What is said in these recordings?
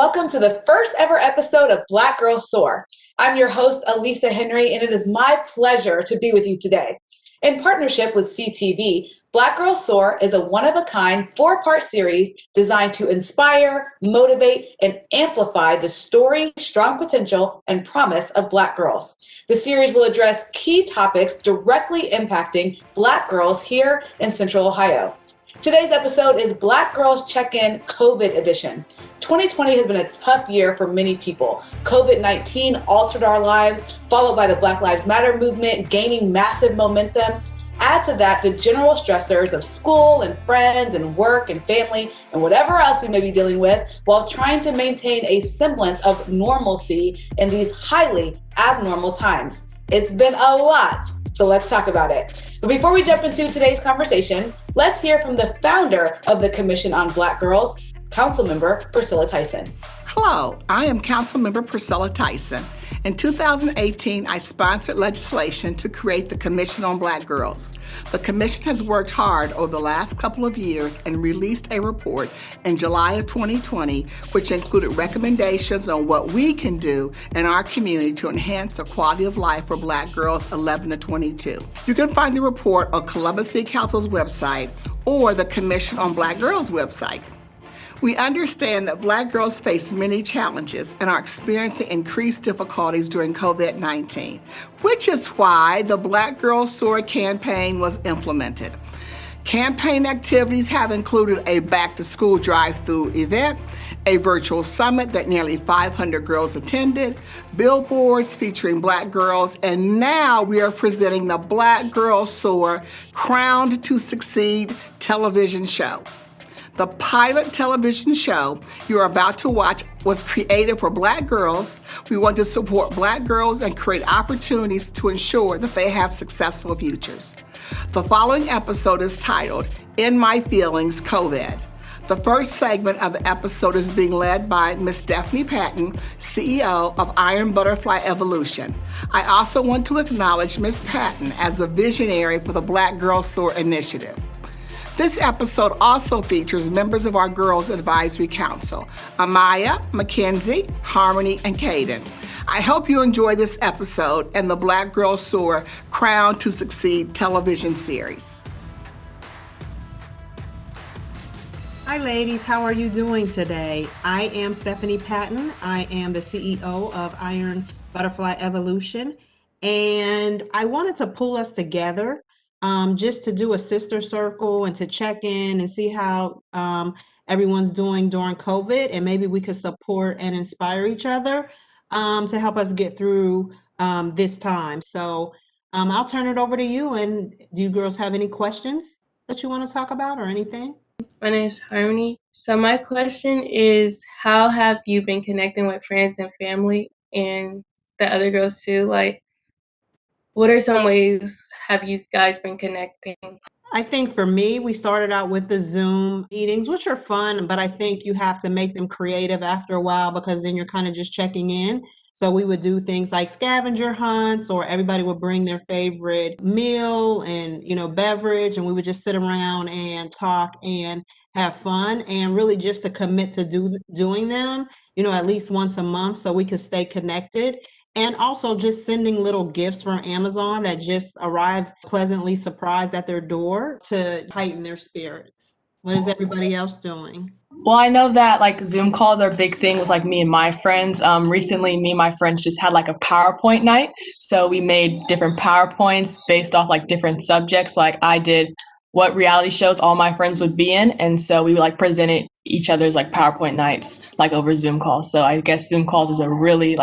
welcome to the first ever episode of Black Girls Soar. I'm your host, Elisa Henry, and it is my pleasure to be with you today. In partnership with CTV, Black Girls Soar is a one-of-a-kind four-part series designed to inspire, motivate, and amplify the story, strong potential, and promise of Black girls. The series will address key topics directly impacting Black girls here in Central Ohio. Today's episode is Black Girls Checkin COVID edition. 2020 has been a tough year for many people. COVID-19 altered our lives, followed by the Black Lives Matter movement gaining massive momentum. Add to that the general stressors of school and friends and work and family and whatever else we may be dealing with while trying to maintain a semblance of normalcy in these highly abnormal times. It's been a lot, so let's talk about it. But before we jump into today's conversation, let's hear from the founder of the Commission on Black Girls, Councilmember Priscilla Tyson. Hello, I am Councilmember Priscilla Tyson. In 2018, I sponsored legislation to create the Commission on Black Girls. The Commission has worked hard over the last couple of years and released a report in July of 2020, which included recommendations on what we can do in our community to enhance the quality of life for Black girls 11 to 22. You can find the report on Columbus City Council's website or the Commission on Black Girls website. We understand that Black girls face many challenges and are experiencing increased difficulties during COVID-19, which is why the Black Girls Soar campaign was implemented. Campaign activities have included a back-to-school drive-through event, a virtual summit that nearly 500 girls attended, billboards featuring Black girls, and now we are presenting the Black Girls Soar Crowned to Succeed television show. The pilot television show you're about to watch was created for Black girls. We want to support Black girls and create opportunities to ensure that they have successful futures. The following episode is titled, In My Feelings, COVID. The first segment of the episode is being led by Ms. Stephanie Patton, CEO of Iron Butterfly Evolution. I also want to acknowledge Ms. Patton as a visionary for the Black Girls Soar initiative. This episode also features members of our Girls Advisory Council, Amaya, Mackenzie, Harmony, and Caden. I hope you enjoy this episode and the Black Girls Soar Crown to Succeed television series. Hi ladies, how are you doing today? I am Stephanie Patton. I am the CEO of Iron Butterfly Evolution, and I wanted to pull us together just to do a sister circle and to check in and see how everyone's doing during COVID, and maybe we could support and inspire each other to help us get through this time. So I'll turn it over to you. And do you girls have any questions that you want to talk about or anything? My name is Harmony. So my question is, how have you been connecting with friends and family and the other girls too? Like, what are some ways have you guys been connecting? I think for me, we started out with the Zoom meetings, which are fun, but I think you have to make them creative after a while because then you're kind of just checking in. So we would do things like scavenger hunts, or everybody would bring their favorite meal and, beverage, and we would just sit around and talk and have fun, and really just to commit to doing them, at least once a month so we could stay connected. And also just sending little gifts from Amazon that just arrive pleasantly surprised at their door to heighten their spirits. What is everybody else doing? Well, I know that Zoom calls are a big thing with me and my friends. Recently, me and my friends just had a PowerPoint night. So we made different PowerPoints based off different subjects. I did what reality shows all my friends would be in. And so we presented each other's PowerPoint nights over Zoom calls. So I guess Zoom calls is a really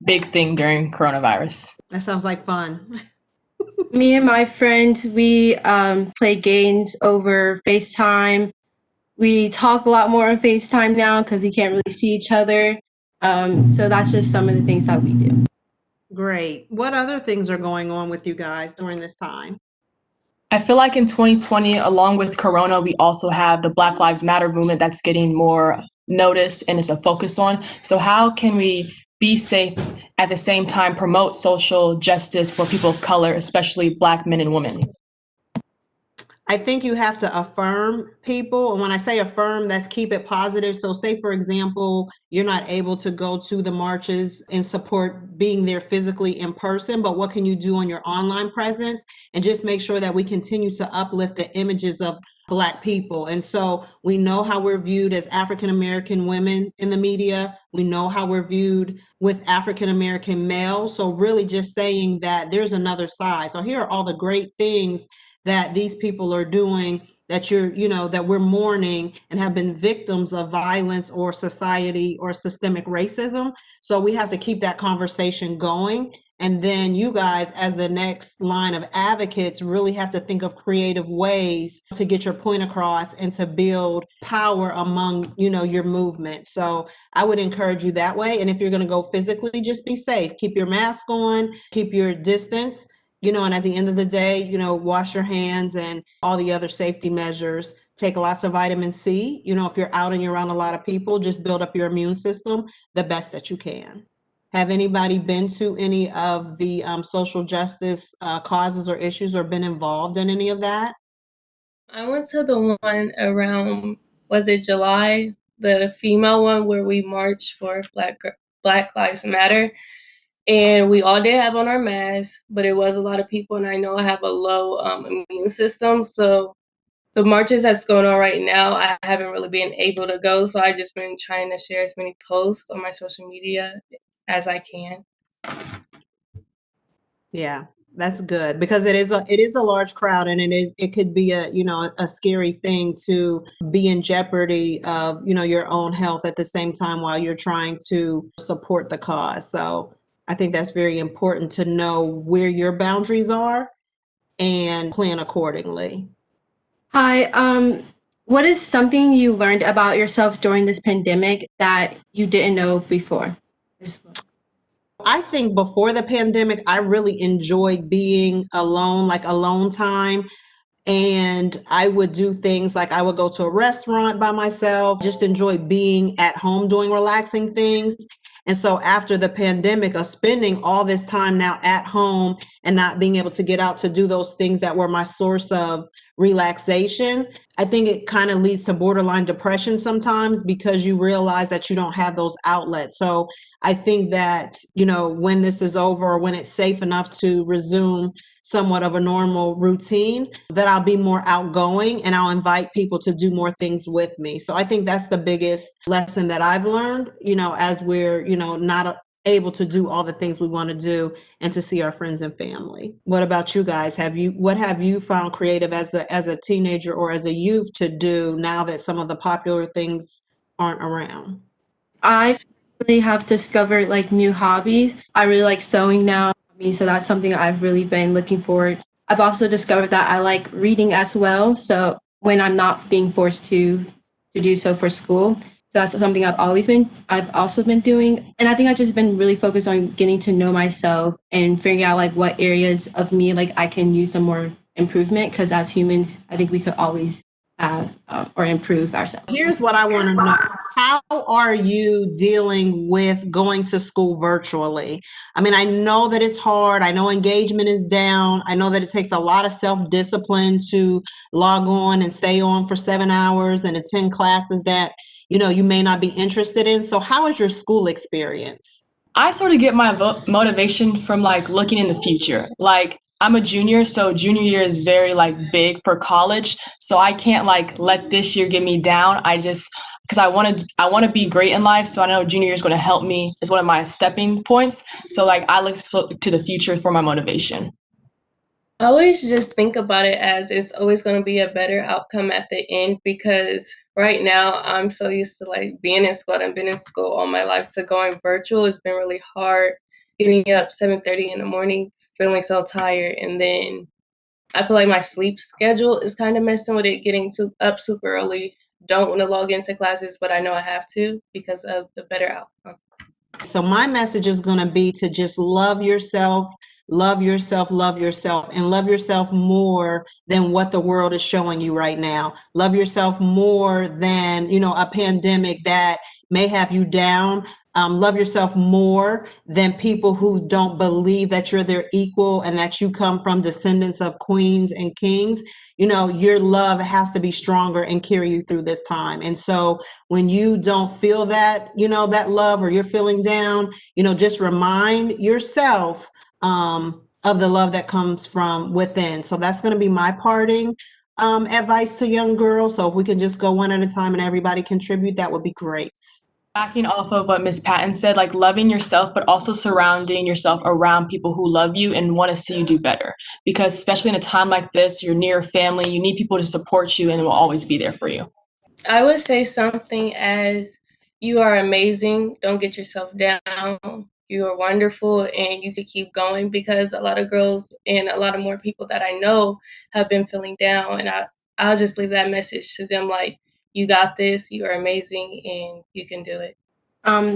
big thing during coronavirus. That sounds like fun. Me and my friends, we play games over FaceTime. We talk a lot more on FaceTime now because we can't really see each other. So that's just some of the things that we do. Great. What other things are going on with you guys during this time? I feel like in 2020, along with Corona, we also have the Black Lives Matter movement that's getting more notice and it's a focus on. So how can we be safe at the same time promote social justice for people of color, especially Black men and women? I think you have to affirm people. And when I say affirm, that's keep it positive. So say, for example, you're not able to go to the marches and support being there physically in person, but what can you do on your online presence? And just make sure that we continue to uplift the images of Black people. And so we know how we're viewed as African American women in the media. We know how we're viewed with African American males. So really just saying that there's another side. So here are all the great things that these people are doing, that that we're mourning and have been victims of violence or society or systemic racism. So we have to keep that conversation going. And then you guys, as the next line of advocates, really have to think of creative ways to get your point across and to build power among, your movement. So I would encourage you that way. And if you're going to go physically, just be safe. Keep your mask on, keep your distance. And at the end of the day, wash your hands and all the other safety measures. Take lots of vitamin C. If you're out and you're around a lot of people, just build up your immune system the best that you can. Have anybody been to any of the social justice causes or issues or been involved in any of that? I went to the one around, was it July? The female one where we marched for Black Lives Matter. And we all did have on our masks, but it was a lot of people, and I know I have a low immune system. So the marches that's going on right now, I haven't really been able to go. So I just been trying to share as many posts on my social media as I can. Yeah, that's good, because it is a large crowd, and it could be a scary thing to be in jeopardy of your own health at the same time while you're trying to support the cause. So I think that's very important to know where your boundaries are and plan accordingly. Hi, what is something you learned about yourself during this pandemic that you didn't know before? I think before the pandemic, I really enjoyed being alone, like alone time. And I would do things like I would go to a restaurant by myself, just enjoy being at home doing relaxing things. And so after the pandemic of spending all this time now at home and not being able to get out to do those things that were my source of relaxation, I think it kind of leads to borderline depression sometimes, because you realize that you don't have those outlets. So I think that, when this is over, or when it's safe enough to resume somewhat of a normal routine, that I'll be more outgoing and I'll invite people to do more things with me. So I think that's the biggest lesson that I've learned, as we're, not able to do all the things we want to do and to see our friends and family. What about you guys? What have you found creative as a teenager or as a youth to do now that some of the popular things aren't around? I really have discovered like new hobbies. I really like sewing now. So that's something I've really been looking forward. I've also discovered that I like reading as well. So when I'm not being forced to do so for school. So that's something I've also been doing. And I think I've just been really focused on getting to know myself and figuring out like what areas of me like I can use some more improvement, because as humans, I think we could always have or improve ourselves. Here's what I want to know. How are you dealing with going to school virtually? I mean, I know that it's hard. I know engagement is down. I know that it takes a lot of self-discipline to log on and stay on for 7 hours and attend classes that, you may not be interested in. So how is your school experience? I sort of get my motivation from like looking in the future. Like, I'm a junior, so junior year is very like big for college. So I can't like let this year get me down. Because I want to be great in life. So I know junior year is going to help me as one of my stepping points. So like I look to the future for my motivation. I always just think about it as it's always going to be a better outcome at the end, because right now I'm so used to like being in school. I've been in school all my life, so going virtual has been really hard. Getting up 7:30 in the morning, feeling so tired, and then I feel like my sleep schedule is kind of messing with it, getting up super early. Don't want to log into classes, but I know I have to because of the better outcome. So my message is going to be to just love yourself, love yourself, love yourself, and love yourself more than what the world is showing you right now. Love yourself more than, a pandemic that may have you down. love yourself more than people who don't believe that you're their equal and that you come from descendants of queens and kings. Your love has to be stronger and carry you through this time. And so when you don't feel that, that love, or you're feeling down, just remind yourself of the love that comes from within. So that's going to be my parting advice to young girls. So if we can just go one at a time and everybody contribute, that would be great. Backing off of what Ms. Patton said, like loving yourself, but also surrounding yourself around people who love you and want to see you do better. Because especially in a time like this, you're near family, you need people to support you and will always be there for you. I would say something as, you are amazing. Don't get yourself down. You are wonderful, and you could keep going, because a lot of girls and a lot of more people that I know have been feeling down. And I'll just leave that message to them, like, you got this, you are amazing, and you can do it.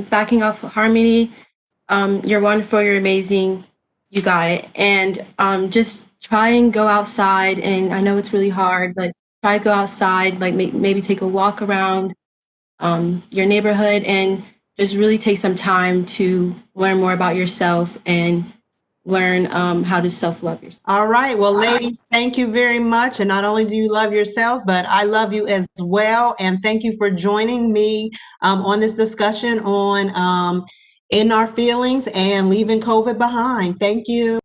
Backing off of Harmony, you're wonderful, you're amazing, you got it. And just try and go outside. And I know it's really hard, but try to go outside, like maybe take a walk around your neighborhood, and just really take some time to learn more about yourself and learn how to self-love yourself. All right. Well, ladies, thank you very much. And not only do you love yourselves, but I love you as well. And thank you for joining me on this discussion on In Our Feelings and Leaving COVID Behind. Thank you.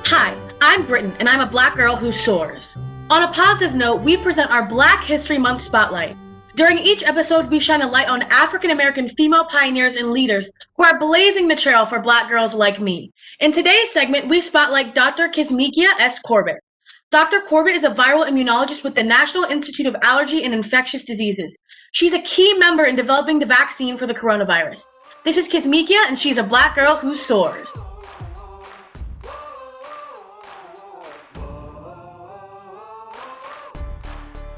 Hi, I'm Britton, and I'm a Black girl who soars. On a positive note, we present our Black History Month Spotlight. During each episode, we shine a light on African American female pioneers and leaders who are blazing the trail for Black girls like me. In today's segment, we spotlight Dr. Kizzmekia S. Corbett. Dr. Corbett is a viral immunologist with the National Institute of Allergy and Infectious Diseases. She's a key member in developing the vaccine for the coronavirus. This is Kizzmekia, and she's a Black girl who soars.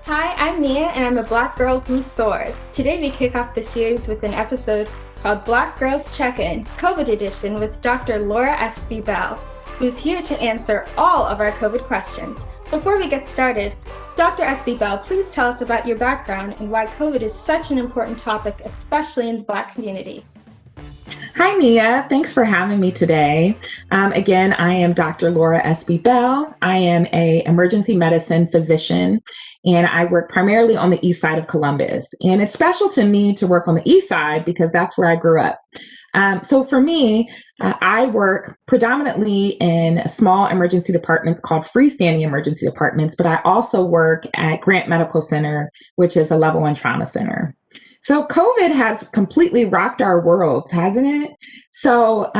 Hi, I'm Nia, and I'm a Black girl who soars. Today we kick off the series with an episode called Black Girls Checkin, COVID edition, with Dr. Laura Espy-Bell, who's here to answer all of our COVID questions. Before we get started, Dr. Espy-Bell, please tell us about your background and why COVID is such an important topic, especially in the Black community. Hi, Nia. Thanks for having me today. Again, I am Dr. Laura Espy-Bell. I am an emergency medicine physician, and I work primarily on the east side of Columbus. And it's special to me to work on the east side because that's where I grew up. So for me, I work predominantly in small emergency departments called freestanding emergency departments, but I also work at Grant Medical Center, which is a level 1 trauma center. So COVID has completely rocked our world, hasn't it? So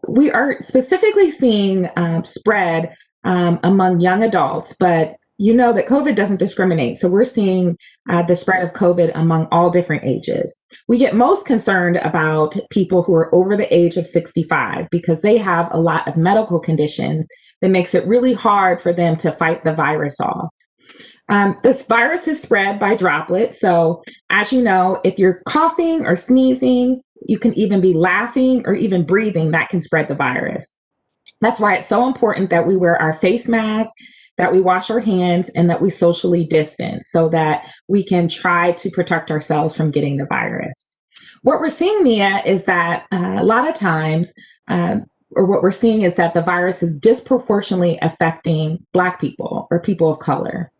we are specifically seeing spread among young adults, but you know that COVID doesn't discriminate. So we're seeing the spread of COVID among all different ages. We get most concerned about people who are over the age of 65 because they have a lot of medical conditions that makes it really hard for them to fight the virus off. This virus is spread by droplets. So as you know, if you're coughing or sneezing, you can even be laughing or even breathing, that can spread the virus. That's why it's so important that we wear our face masks, that we wash our hands, and that we socially distance so that we can try to protect ourselves from getting the virus. What we're seeing, Nia, is that a lot of times, or what we're seeing is that the virus is disproportionately affecting Black people or people of color.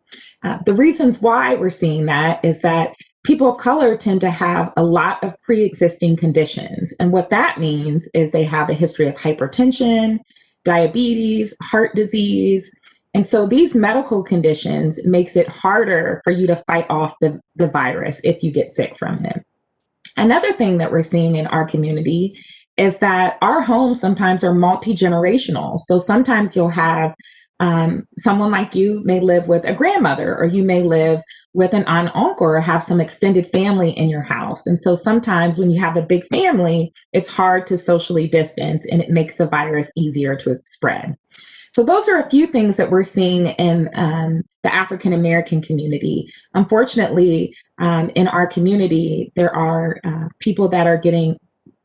The reasons why we're seeing that is that people of color tend to have a lot of pre-existing conditions. And what that means is they have a history of hypertension, diabetes, heart disease. And so these medical conditions makes it harder for you to fight off the virus if you get sick from it. Another thing that we're seeing in our community is that our homes sometimes are multi-generational. So sometimes you'll have someone like you may live with a grandmother, or you may live with an aunt, uncle, or have some extended family in your house. And so sometimes when you have a big family, it's hard to socially distance and it makes the virus easier to spread. So those are a few things that we're seeing in the African American community. Unfortunately, in our community, there are people that are getting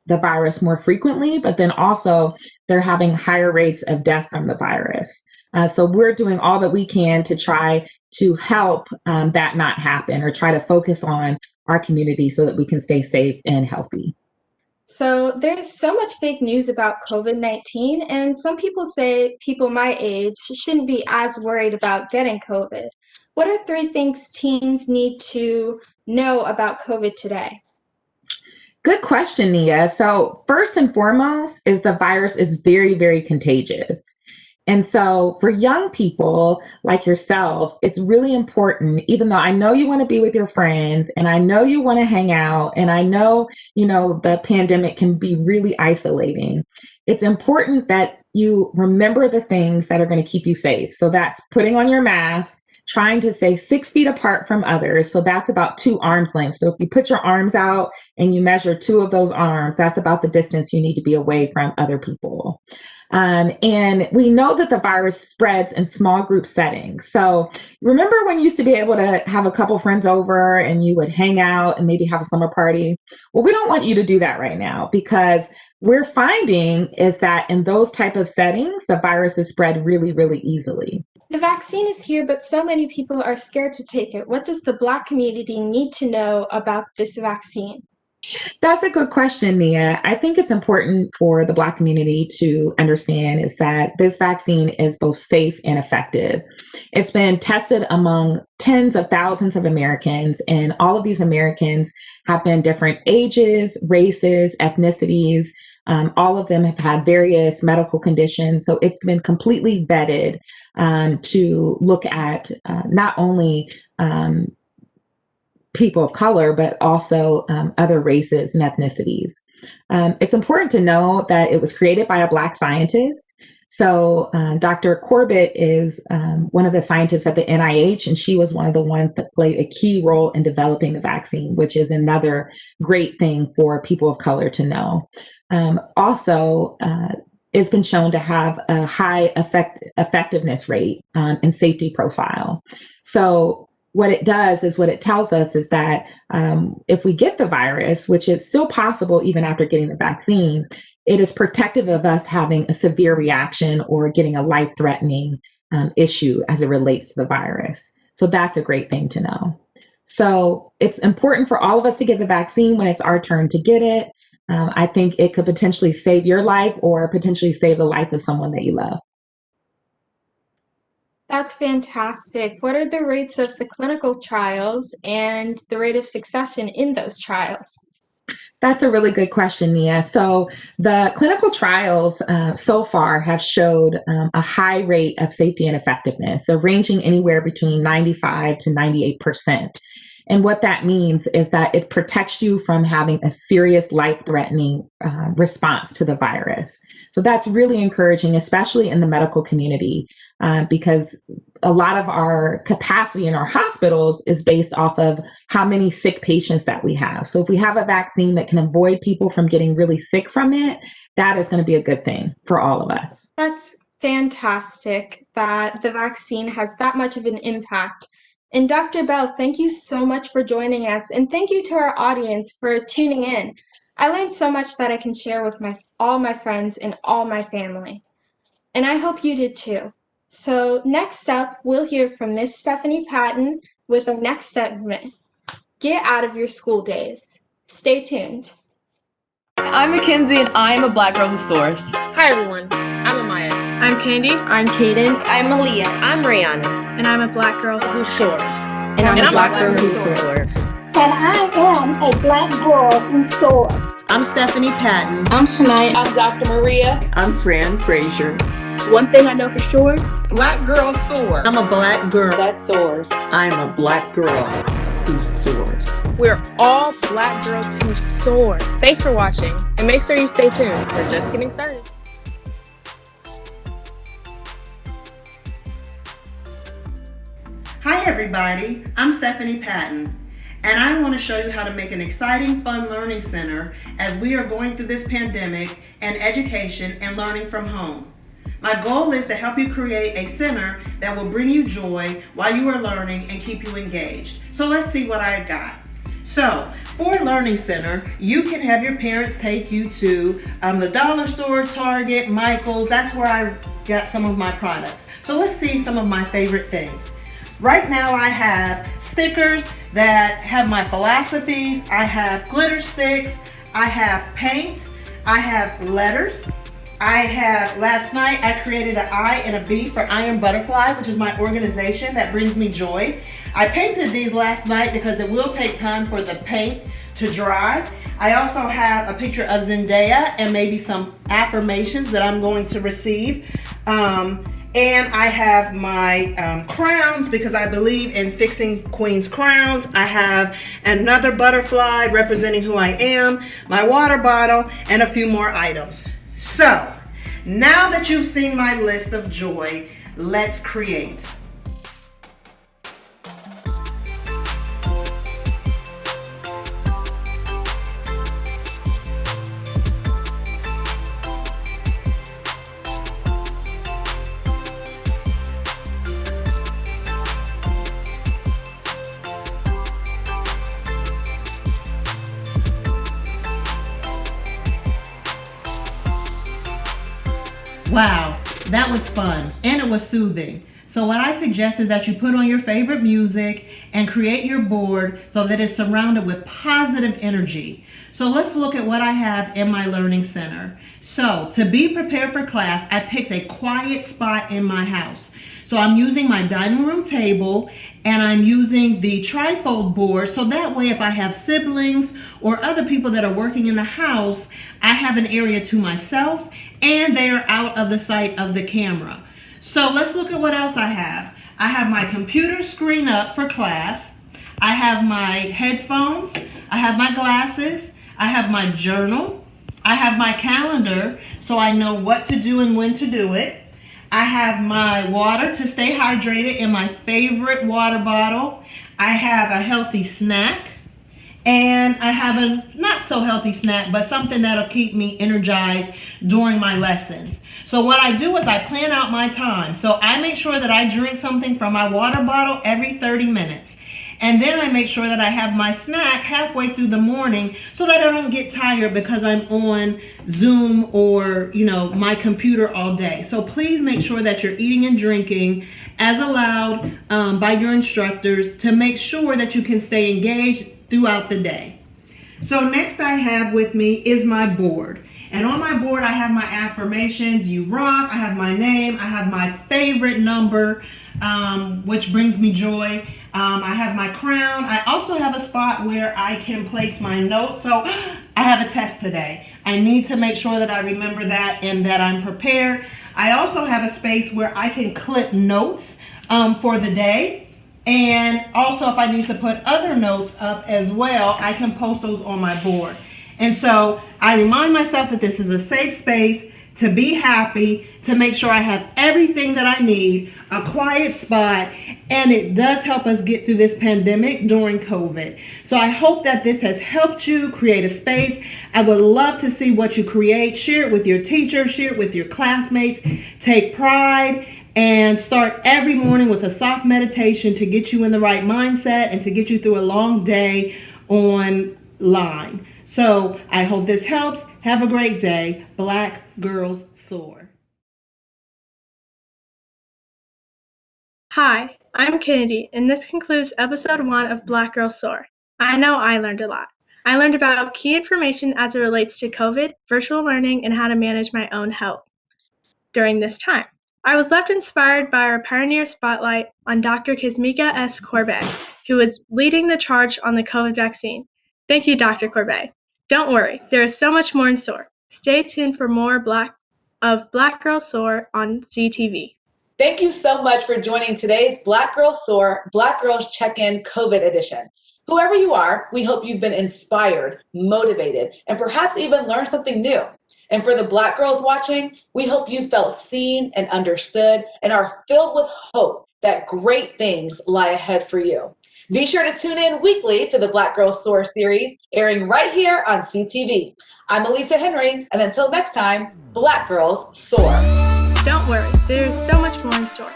the virus more frequently, but then also they're having higher rates of death from the virus. So we're doing all that we can to try to help that not happen, or try to focus on our community so that we can stay safe and healthy. So there's so much fake news about COVID-19, and some people say people my age shouldn't be as worried about getting COVID. What are 3 things teens need to know about COVID today? Good question, Nia. So first and foremost is the virus is very, very contagious. And so for young people like yourself, it's really important, even though I know you want to be with your friends and I know you want to hang out and I know, the pandemic can be really isolating. It's important that you remember the things that are going to keep you safe. So that's putting on your mask, trying to stay 6 feet apart from others. So that's about 2 arms lengths. So if you put your arms out and you measure 2 of those arms, that's about the distance you need to be away from other people. And we know that the virus spreads in small group settings. So remember when you used to be able to have a couple friends over and you would hang out and maybe have a summer party? Well, we don't want you to do that right now, because we're finding is that in those type of settings, the virus is spread really, really easily. The vaccine is here, but so many people are scared to take it. What does the Black community need to know about this vaccine? That's a good question, Nia. I think it's important for the Black community to understand is that this vaccine is both safe and effective. It's been tested among tens of thousands of Americans, and all of these Americans have been different ages, races, ethnicities. All of them have had various medical conditions. So it's been completely vetted to look at not only people of color, but also other races and ethnicities. It's important to know that it was created by a Black scientist. So Dr. Corbett is one of the scientists at the NIH, and she was one of the ones that played a key role in developing the vaccine, which is another great thing for people of color to know. Also, it's been shown to have a high effectiveness rate and safety profile. So what it does is what it tells us is that if we get the virus, which is still possible even after getting the vaccine, it is protective of us having a severe reaction or getting a life-threatening issue as it relates to the virus. So that's a great thing to know. So it's important for all of us to get the vaccine when it's our turn to get it. I think it could potentially save your life or potentially save the life of someone that you love. That's fantastic. What are the rates of the clinical trials and the rate of success in those trials? That's a really good question, Nia. So the clinical trials so far have showed a high rate of safety and effectiveness, so ranging anywhere between 95 to 98%. And what that means is that it protects you from having a serious life-threatening response to the virus. So that's really encouraging, especially in the medical community, because a lot of our capacity in our hospitals is based off of how many sick patients that we have. So if we have a vaccine that can avoid people from getting really sick from it, that is going to be a good thing for all of us. That's fantastic that the vaccine has that much of an impact. And Dr. Bell, thank you so much for joining us. And thank you to our audience for tuning in. I learned so much that I can share with all my friends and all my family. And I hope you did too. So next up, we'll hear from Miss Stephanie Patton with our next segment, Get Out of Your School Days. Stay tuned. I'm Mackenzie, and I'm a Black girl who soars. Hi everyone, I'm Amaya. I'm Candy. I'm Kaden. I'm Aaliyah. I'm Rihanna. And I'm a Black girl who soars. And I'm a Black girl who soars. And I am a Black girl who soars. I'm Stephanie Patton. I'm Tonight. I'm Dr. Maria. I'm Fran, Frazier. One thing I know for sure. Black girls soar. I'm a Black girl that soars. I'm a Black girl who soars. We're all Black girls who soar. Thanks for watching, and make sure you stay tuned. We're just getting started. Hi everybody, I'm Stephanie Patton, and I want to show you how to make an exciting, fun learning center as we are going through this pandemic and education and learning from home. My goal is to help you create a center that will bring you joy while you are learning and keep you engaged. So let's see what I got. So for a learning center, you can have your parents take you to the dollar store, Target, Michael's. That's where I got some of my products. So let's see some of my favorite things. Right now I have stickers that have my philosophies. I have glitter sticks. I have paint. I have letters. Last night I created an I and a B for Iron Butterfly, which is my organization that brings me joy. I painted these last night because it will take time for the paint to dry. I also have a picture of Zendaya and maybe some affirmations that I'm going to receive. And I have my crowns because I believe in fixing queen's crowns. I have another butterfly representing who I am, my water bottle, and a few more items. So, now that you've seen my list of joy, let's create. Wow, that was fun and it was soothing. So what I suggest is that you put on your favorite music and create your board so that it's surrounded with positive energy. So let's look at what I have in my learning center. So to be prepared for class, I picked a quiet spot in my house. So I'm using my dining room table and I'm using the trifold board so that way if I have siblings or other people that are working in the house, I have an area to myself and they are out of the sight of the camera. So let's look at what else I have. I have my computer screen up for class. I have my headphones. I have my glasses. I have my journal. I have my calendar so I know what to do and when to do it. I have my water to stay hydrated in my favorite water bottle. I have a healthy snack. And I have a not so healthy snack, but something that'll keep me energized during my lessons. So what I do is I plan out my time. So I make sure that I drink something from my water bottle every 30 minutes. And then I make sure that I have my snack halfway through the morning so that I don't get tired because I'm on Zoom or, my computer all day. So please make sure that you're eating and drinking as allowed by your instructors to make sure that you can stay engaged throughout the day. So next I have with me is my board. And on my board, I have my affirmations, you rock, I have my name, I have my favorite number, which brings me joy. I have my crown. I also have a spot where I can place my notes. So I have a test today. I need to make sure that I remember that and that I'm prepared. I also have a space where I can clip notes for the day. And also if I need to put other notes up as well, I can post those on my board. And so I remind myself that this is a safe space to be happy, to make sure I have everything that I need, a quiet spot, and it does help us get through this pandemic during COVID. So I hope that this has helped you create a space. I would love to see what you create. Share it with your teachers, share it with your classmates. Take pride and start every morning with a soft meditation to get you in the right mindset and to get you through a long day online. So I hope this helps. Have a great day. Black Girls Soar. Hi, I'm Kennedy, and this concludes episode 1 of Black Girls Soar. I know I learned a lot. I learned about key information as it relates to COVID, virtual learning, and how to manage my own health during this time. I was left inspired by our pioneer spotlight on Dr. Kismika S. Corbett, who is leading the charge on the COVID vaccine. Thank you, Dr. Corbett. Don't worry, there is so much more in store. Stay tuned for more Black Girls Soar on CTV. Thank you so much for joining today's Black Girls Soar, Black Girls Check-In COVID edition. Whoever you are, we hope you've been inspired, motivated, and perhaps even learned something new. And for the Black girls watching, we hope you felt seen and understood and are filled with hope that great things lie ahead for you. Be sure to tune in weekly to the Black Girls Soar series, airing right here on CTV. I'm Elisa Henry, and until next time, Black Girls Soar. Don't worry, there is so much more in store.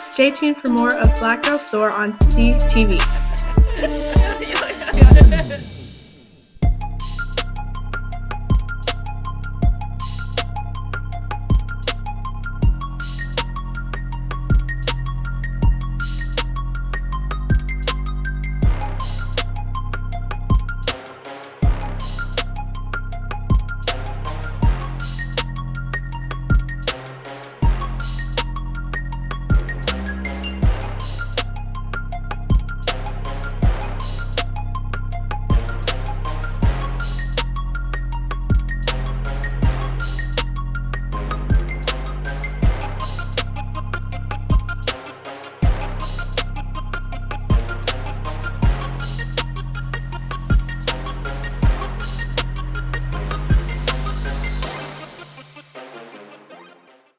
Stay tuned for more of Black Girls Soar on CTV.